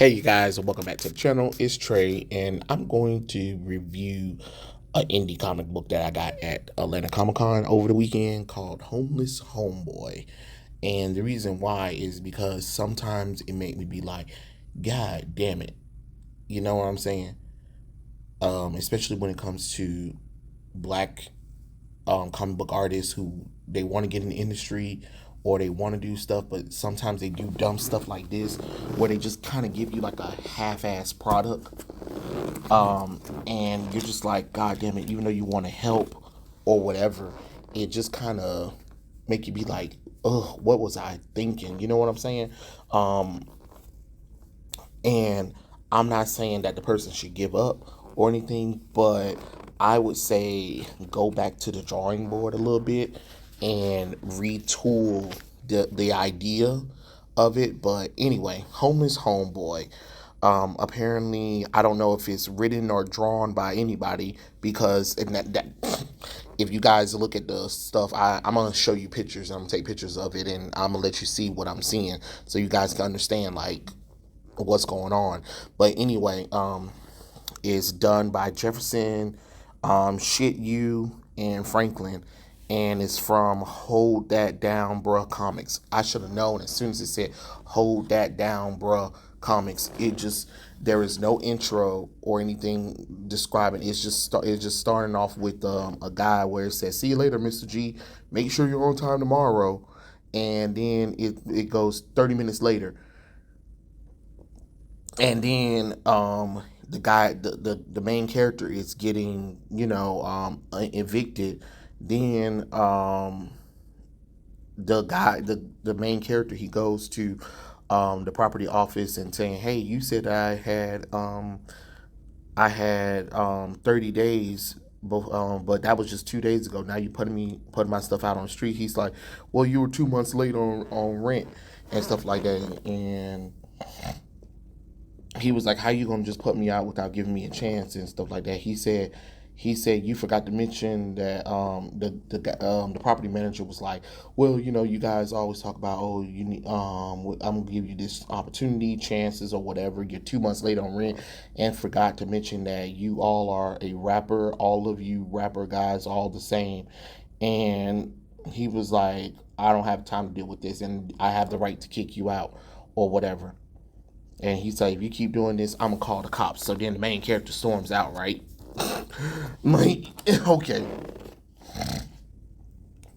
Hey, you guys, and welcome back to the channel. It's Trey, and I'm going to review an indie comic book that I got at Atlanta Comic Con over the weekend called Homeless Homeboy. And the reason why is because sometimes it made me be like, God damn it. You know what I'm saying? Especially when it comes to black comic book artists who they want to get in the industry or they want to do stuff, but sometimes they do dumb stuff like this where they just kind of give you like a half-ass product, and you're just like, God damn it, even though you want to help or whatever, it just kind of make you be like, ugh, what was I thinking? You know what I'm saying? Um, and I'm not saying that the person should give up or anything, but I would say go back to the drawing board a little bit and retool the idea of it. But anyway, Homeless Homeboy. Apparently, I don't know if it's written or drawn by anybody because if you guys look at the stuff, I'm gonna show you pictures. I'm gonna take pictures of it, and I'm gonna let you see what I'm seeing so you guys can understand like what's going on. But anyway, it's done by Jefferson, Shit You, and Franklin, and it's from Hold That Down, Bruh Comics. I should have known as soon as it said Hold That Down, Bruh Comics. It just there is no intro or anything describing. It's just starting off with a guy where it says, "See you later, Mr. G. Make sure you're on time tomorrow." And then it goes 30 minutes later, and then the main character is getting evicted. Then the main character, he goes to the property office and saying, hey, you said I had 30 days, but that was just 2 days ago. Now you putting my stuff out on the street. He's like, well, you were 2 months late on rent and stuff like that. And he was like, "How you gonna just put me out without giving me a chance and stuff like that?" He said you forgot to mention that the property manager was like, "Well, you guys always talk about, oh, you need I'm gonna give you this opportunity, chances or whatever. You're 2 months late on rent, and forgot to mention that you all are a rapper. All of you rapper guys, all the same." And he was like, "I don't have time to deal with this, and I have the right to kick you out or whatever." And he's like, if you keep doing this, I'm gonna call the cops. So then the main character storms out, right? Like, okay.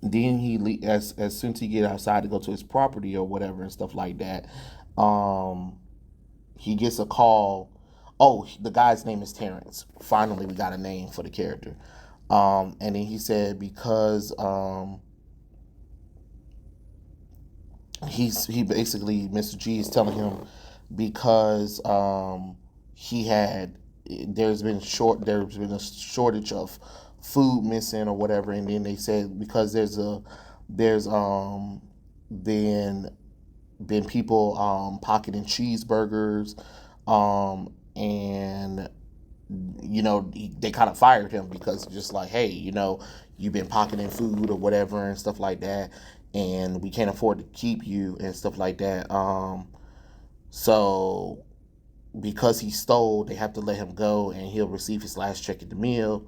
Then as soon as he get outside to go to his property or whatever and stuff like that, um, he gets a call. Oh, the guy's name is Terrence. Finally, we got a name for the character. And then he said because he basically, Mr. G is telling him because he had there's been a shortage of food missing or whatever, and then they said because there's been people pocketing cheeseburgers, and they kind of fired him because just like, hey, you've been pocketing food or whatever and stuff like that, and we can't afford to keep you and stuff like that. So because he stole, they have to let him go, and he'll receive his last check at the meal.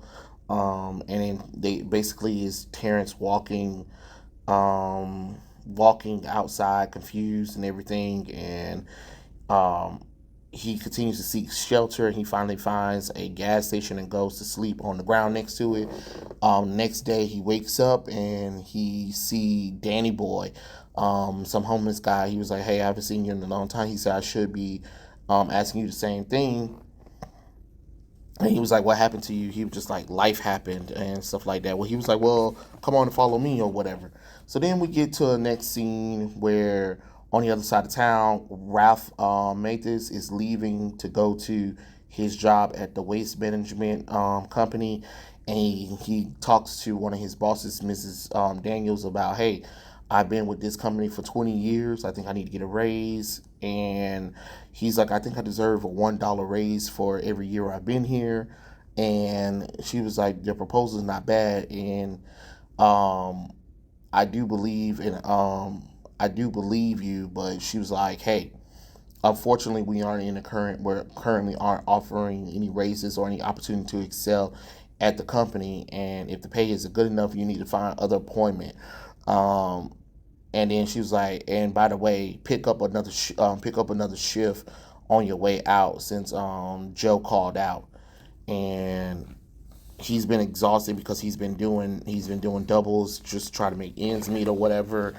And then they basically is Terrence walking outside, confused and everything, and um, he continues to seek shelter. He finally finds a gas station and goes to sleep on the ground next to it. Next day, he wakes up and he see Danny Boy, some homeless guy. He was like, "Hey, I haven't seen you in a long time." He said, "I should be asking you the same thing." And he was like, "What happened to you?" He was just like, "Life happened," and stuff like that. Well, he was like, "Well, come on and follow me," or whatever. So then we get to the next scene where on the other side of town, Ralph Mathis is leaving to go to his job at the waste management company. And he talks to one of his bosses, Mrs. Daniels, about, hey, I've been with this company for 20 years. I think I need to get a raise. And he's like, I think I deserve a $1 raise for every year I've been here. And she was like, their proposal is not bad. And um, I do believe in I do believe you, but she was like, hey, Unfortunately, we're currently aren't offering any raises or any opportunity to excel at the company. And if the pay isn't good enough, you need to find other employment. Um, and then she was like, and by the way, pick up another shift on your way out since Joe called out. And he's been exhausted because he's been doing doubles just to try to make ends meet or whatever.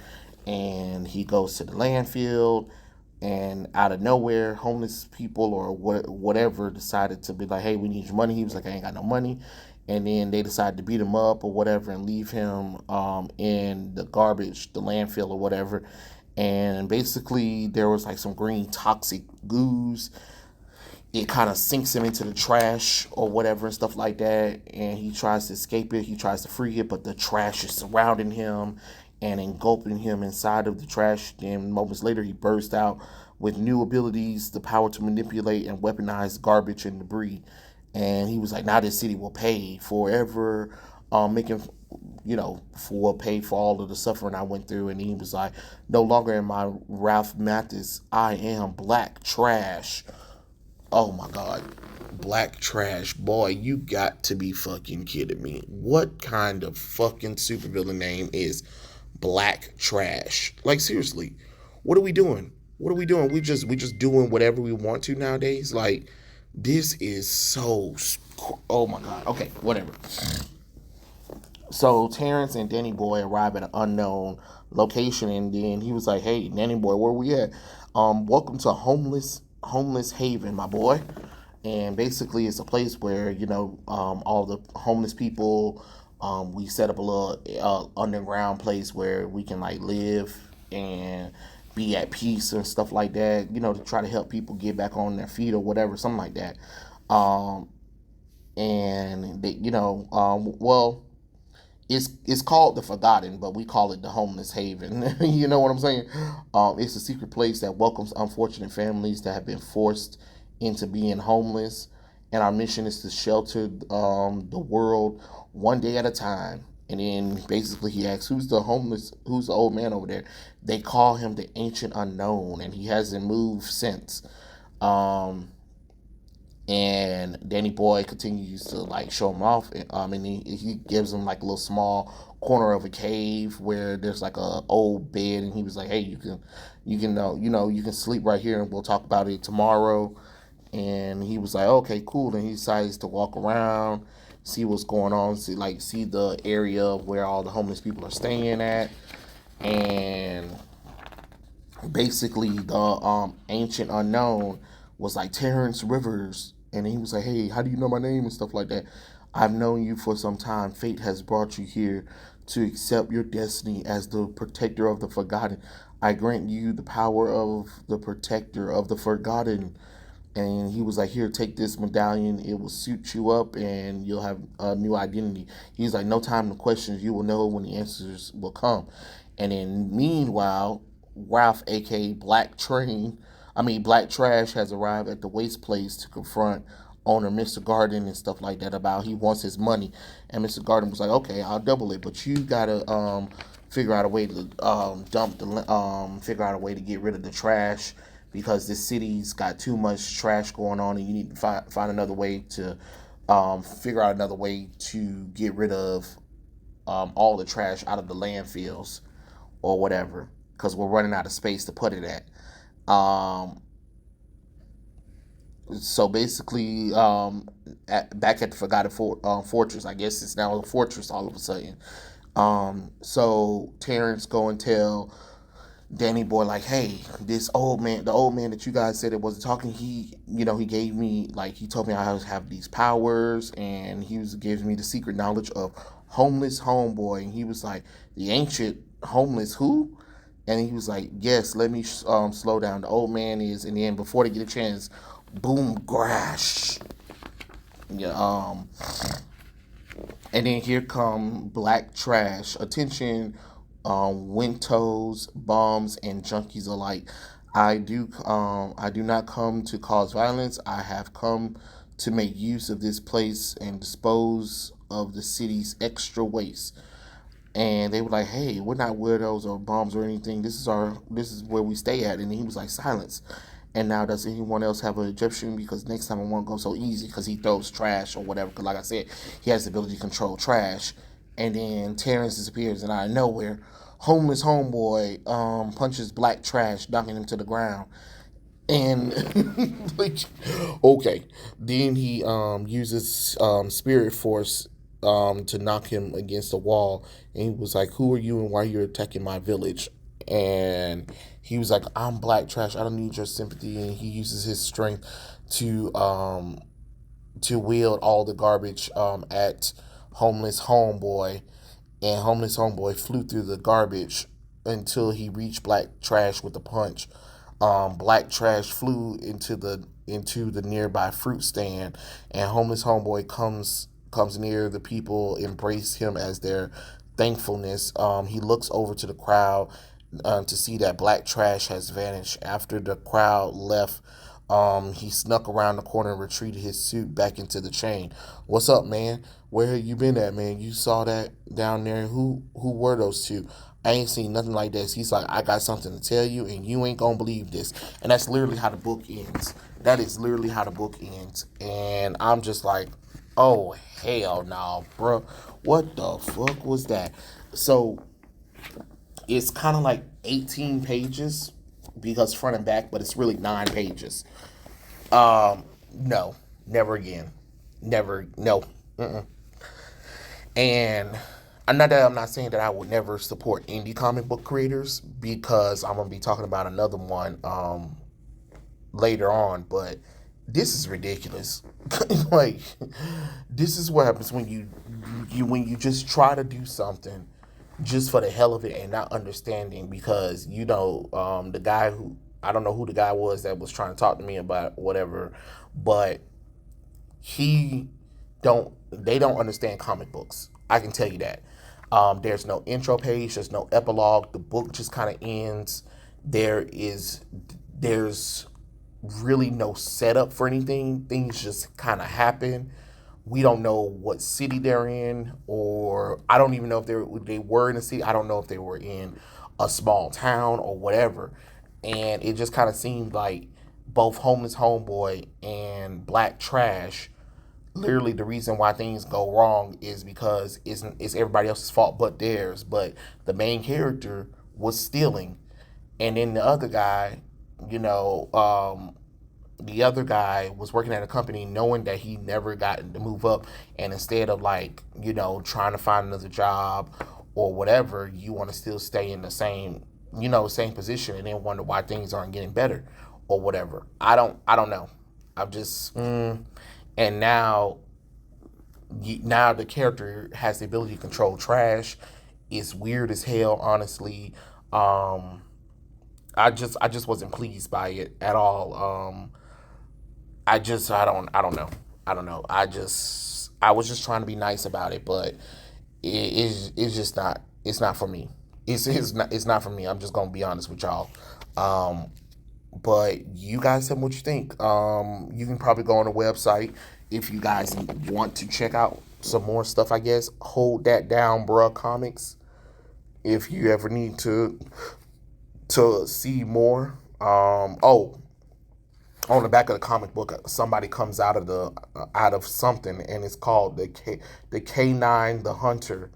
And he goes to the landfill, and out of nowhere, homeless people or whatever decided to be like, "Hey, we need your money." He was like, "I ain't got no money," and then they decided to beat him up or whatever and leave him in the garbage, the landfill or whatever. And basically, there was like some green toxic goos. It kind of sinks him into the trash or whatever and stuff like that. And he tries to escape it. He tries to free it, but the trash is surrounding him and engulfing him inside of the trash. Then moments later, he burst out with new abilities, the power to manipulate and weaponize garbage and debris. And he was like, "Now this city will pay forever, making, for pay for all of the suffering I went through." And he was like, "No longer am I Ralph Mathis. I am black trash." Oh my God. Black trash. Boy, you got to be fucking kidding me. What kind of fucking supervillain name is Black Trash? Like seriously, what are we doing? What are we doing? We just doing whatever we want to nowadays? Like this is so oh my God. Okay, whatever. So Terrence and Danny Boy arrive at an unknown location, and then he was like, "Hey, Danny Boy, where we at? Welcome to Homeless Haven, my boy." And basically, it's a place where all the homeless people. We set up a little underground place where we can like live and be at peace and stuff like that. To try to help people get back on their feet or whatever, something like that. Um, and they, well, it's called the Forgotten, but we call it the Homeless Haven. You know what I'm saying? It's a secret place that welcomes unfortunate families that have been forced into being homeless, and our mission is to shelter the world one day at a time. And then basically he asks, who's the old man over there? They call him the Ancient Unknown, and he hasn't moved since. Um, and Danny Boy continues to like show him off. And he gives him like a little small corner of a cave where there's like a old bed, and he was like, "Hey, you can sleep right here, and we'll talk about it tomorrow." And he was like, "Okay, cool." And he decides to walk around, see what's going on, see the area where all the homeless people are staying at, and basically the Ancient Unknown was like Terrence Rivers, and he was like, "Hey, how do you know my name and stuff like that? I've known you for some time. Fate has brought you here to accept your destiny as the protector of the forgotten. I grant you the power of the protector of the forgotten." And he was like, "Here, take this medallion. It will suit you up, and you'll have a new identity." He's like, "No time to questions. You will know when the answers will come." And then meanwhile, Ralph, aka Black Trash, has arrived at the waste place to confront owner Mr. Garden and stuff like that about he wants his money. And Mr. Garden was like, "Okay, I'll double it, but you gotta figure out a way to figure out a way to get rid of the trash, because this city's got too much trash going on, and you need to find another way to figure out another way to get rid of all the trash out of the landfills or whatever, because we're running out of space to put it at." So basically, back at the Forgotten Fortress, I guess it's now a fortress all of a sudden. So Terrence go and tell Danny Boy like, "Hey, this old man, the old man that you guys said it wasn't talking, he gave me like he told me I have these powers, and he was giving me the secret knowledge of Homeless Homeboy." And he was like, "The ancient homeless who?" And he was like, "Yes, let me slow down. The old man is," and then before they get a chance, boom, crash. Yeah, and then here come Black Trash. Attention, Wintos, bums, and junkies alike. I do not come to cause violence. I have come to make use of this place and dispose of the city's extra waste. And they were like, "Hey, we're not weirdos or bums or anything. This is where we stay at." And he was like, "Silence." And now, does anyone else have an Egyptian? Because next time it won't go so easy because he throws trash or whatever. Because, like I said, he has the ability to control trash. And then Terrence disappears, and out of nowhere, homeless homeboy punches black trash, knocking him to the ground. And like, okay, then he uses spirit force to knock him against the wall, and he was like, "Who are you, and why are you attacking my village?" And he was like, "I'm black trash. I don't need your sympathy." And he uses his strength to wield all the garbage at homeless homeboy, and homeless homeboy flew through the garbage until he reached black trash with a punch. Black trash flew into the nearby fruit stand, and homeless homeboy comes near the people, embrace him as their thankfulness. He looks over to the crowd to see that black trash has vanished. After the crowd left, he snuck around the corner and retreated his suit back into the chain. "What's up, man? Where have you been at, man? You saw that down there? Who were those two? I ain't seen nothing like this." He's like, "I got something to tell you, and you ain't gonna believe this." And that's literally how the book ends. That is literally how the book ends. And I'm just like, oh hell no, bro. What the fuck was that? So it's kind of like 18 pages because front and back, but it's really 9 pages. No, never again, never, no. Mm-mm. And I'm not saying that I would never support indie comic book creators because I'm gonna be talking about another one later on, but this is ridiculous. Like, this is what happens when you just try to do something just for the hell of it and not understanding, because the guy who, I don't know who the guy was that was trying to talk to me about whatever, but he they don't understand comic books. I can tell you that. There's no intro page, there's no epilogue. The book just kind of ends. There's really no setup for anything. Things just kind of happen. We don't know what city they're in, or I don't even know if they were in a city. I don't know if they were in a small town or whatever. And it just kind of seemed like both homeless homeboy and black trash, literally the reason why things go wrong is because it's everybody else's fault but theirs. But the main character was stealing, and then you know, the other guy was working at a company knowing that he never got to move up, and instead of, like, trying to find another job or whatever, you want to still stay in the same position, and then wonder why things aren't getting better or whatever. I don't know. I'm just and now the character has the ability to control trash. It's weird as hell, honestly. I just wasn't pleased by it at all. I don't know. I was just trying to be nice about it, but it's just not, it's not for me. It's not for me. I'm just gonna be honest with y'all. Um, but you guys tell me what you think. You can probably go on the website if you guys want to check out some more stuff. I guess Hold That Down, Bruh Comics. If you ever need to see more. On the back of the comic book, somebody comes out of something, and it's called the K9 the Hunter,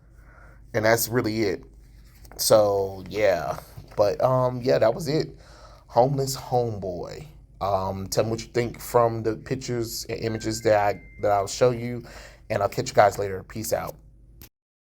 and that's really it. So yeah, but yeah, that was it. Homeless Homeboy. Tell me what you think from the pictures and images that I'll show you, and I'll catch you guys later. Peace out.